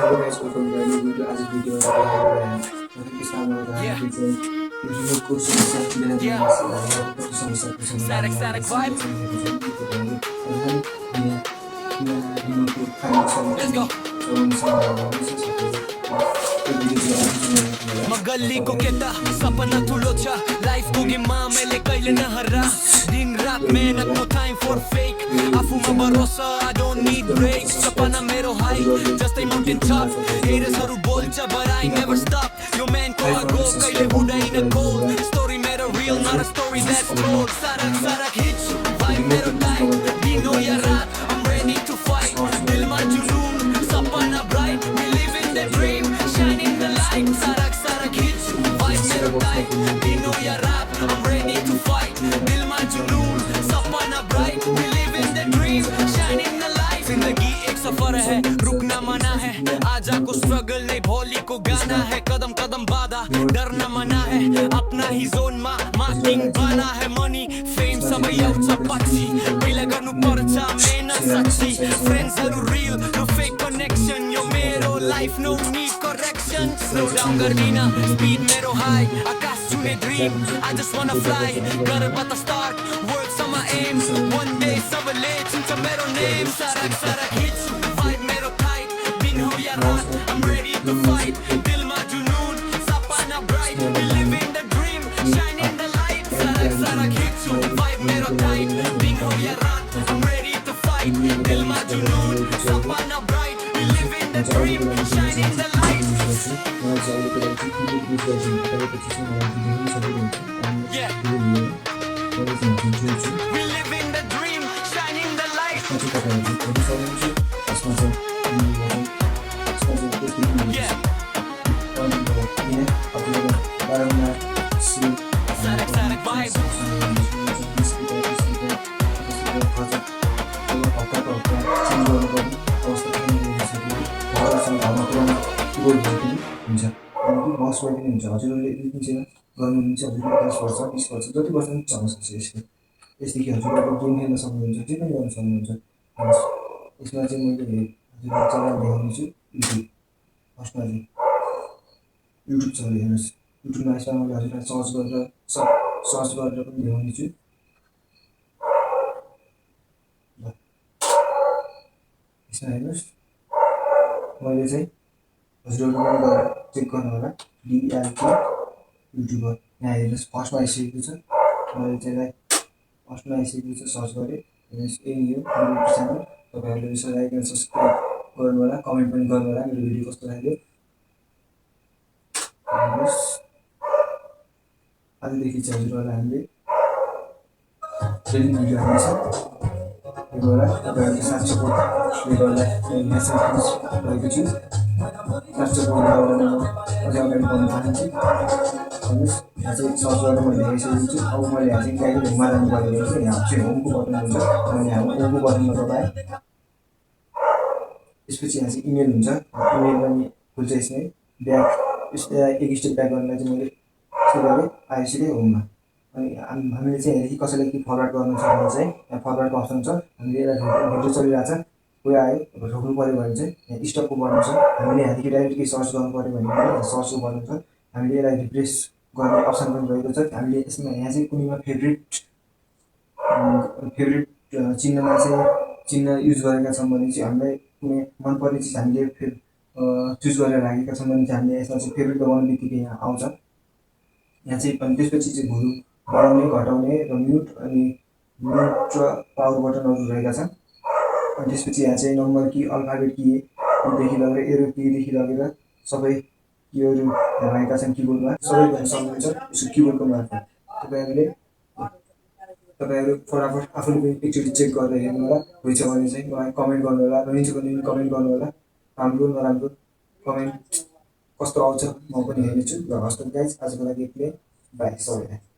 Hello guys, welcome to new video. आज video के साथ रिमोटको समस्या कति समस्याको समाधान रिमोटको म गल्लीको केटा सपना ठुलो छ लाइफको गेममा मैले कहिले नहरा दिन रात मेहनत नो टाइम फर फेक आफूमा भरोसा आई डोन्ट नीड ब्रेक सपना मेरो हाई जस्तै माउन्टेन टप हेटर्सहरु बोल्छ but I never stop यो म्यानको अर्को कहिले हुँदैन कोल्ड स्टोरी मेरो real not a story that's told सरक सरक हिट्स भाइ मेरो टाइम दिन हो या रात I'm ready to fight दिलमा जुनून सपना bright we live in the dream shining the light सरक सरक हिट्स भाइ मेरो टाइम दिन हो या रात I'm ready to fight दिलमा जुनून सपना bright we live in the dream shining the light जिंदगी एक सफर है रुकना मना है आजा को स्ट्रगल नहीं भोली को गाना है कदम कदम बाधा डरना मना है अपना ही जोन मा मार्किंग बना है मनी फेम सबै आउँछ पछि पहिला गर्नु पर्छ मेहनत साच्ची फ्रेन्ड्सहरु रियल नो फेक कनेक्सन यो मेरो life no need correction slow down गर्दिन स्पिड मेरो हाई आकाश छुने dream I just wanna fly गर्बाट स्टार्ट वर्क समा एम one day सबैले चिन्छ मेरो नेम सरक सरक हिट्स भाइब मेरो टाइट दिन हो या रात I'm ready to fight दिलमा जुनून सपना bright we live in the dream shining the light सरक सरक हिट्स भाइब मेरो टाइट दिन हो या रात I'm ready to fight दिलमा जुनून सपना bright we live in the dream shining the light yeah we live in the dream shining the light yeah सरक सरक vibe हजुरहरूले गर्नुहुन्छ हजुरले 10 वर्ष 20 वर्ष जति वर्ष पनि चल्न सक्छ यसदेखि हजुरहरूले गेम खेल्न सक्नुहुन्छ जे पनि गर्न सक्नुहुन्छ यसमा चाहिँ मैले हजुरलाई च्यानल देखाउनेछु युट्युब फर्स्टमा चाहिँ युट्युब च्यानल हेर्नुहोस् युट्युबमा यसमा मैले हजुरलाई सर्च गरेर पनि देखाउनेछु यसमा हेर्नुहोस् मैले चाहिँ हजुरहरू चेक गर्नु होला DLK युट्युबर यहाँ हेर्नुहोस् फर्स्टमा आइसकेको छ मैले चाहिँ फर्स्टमा आइसकेको छ सर्च गरेँ हेर्नुहोस् यही हो मेरो च्यानल तपाईँहरूले यसलाई लाइक एन्ड सब्सक्राइब गर्नु होला कमेन्ट पनि गर्नु होला मेरो भिडियो कस्तो लाग्यो हेर्नुहोस् आजदेखि चाहिँ हजुरहरूलाई हामीले ट्रेनिङ भिडियो हाल्नेछ यो होला तपाईँहरूको साथ सपोर्टले गर्दा रहेको छु साथ सपोर्ट गरेर म अझै अगाडि बढ्न चाहन्छु हेर्नुहोस् यहाँ चाहिँ सर्च गरेर मैले देखाइसकेको छु अब मैले यहाँ चाहिँ गाईको घुममा जानु पऱ्यो भने चाहिँ यहाँ चाहिँ होमको बटन हुन्छ मैले यहाँ होमको बटनमा दबाएँ त्यसपछि यहाँ चाहिँ इमेल हुन्छ इमेल पनि खुल्छ यसमै ब्याक एक स्टेप ब्याक गर्नलाई चाहिँ मैले के गरेँ आयो सिधै होममा अनि हामीले चाहिँ यहाँदेखि कसैलाई के फरवर्ड गर्नु छ भने चाहिँ यहाँ फरवर्डको अप्सन छ हामीले यसलाई भिडियो चलिरहेको छ कोही आयो रोक्नु पऱ्यो भने चाहिँ यहाँ स्टपको बटन छ हामीले यहाँदेखि डाइरेक्ट केही सर्च गर्नु पऱ्यो भने यहाँ सर्चको बटन छ हामीले यसलाई रिप्लेस गर्ने अप्सन पनि रहेको छ हामीले यसमा यहाँ चाहिँ कुनैमा फेभरेट चिन्हमा चाहिँ चिन्ह युज गरेका छौँ भने चाहिँ हामीलाई कुनै मनपर्ने चिज हामीले चुज गरेर राखेका छौँ भने चाहिँ हामीले यसमा चाहिँ फेभरेट दबाउनु बित्तिकै यहाँ आउँछ यहाँ चाहिँ अनि त्यसपछि चाहिँ भोल्युम बढाउने घटाउने र म्युट अनि म्युट र पावर बटनहरू रहेका छन् अनि त्यसपछि यहाँ चाहिँ नम्बर की अल्फाबेट कीदेखि लगेर एरो कीदेखि लगेर सबै कीहरू रहेका छन् किबोर्डमा सबै गर्न सक्नुहुन्छ यसो किबोर्डको मार्फत तपाईँहरू फटाफट आफूले पनि एकचोटि चेक गरेर हेर्नु होला हुन्छ भने चाहिँ मलाई कमेन्ट गर्नु होला रहन्छ भने कमेन्ट गर्नु होला राम्रो नराम्रो कमेन्ट कस्तो आउँछ म पनि हेर्नेछु र हस्त गाइस आजको लागि यति नै बाई सबैलाई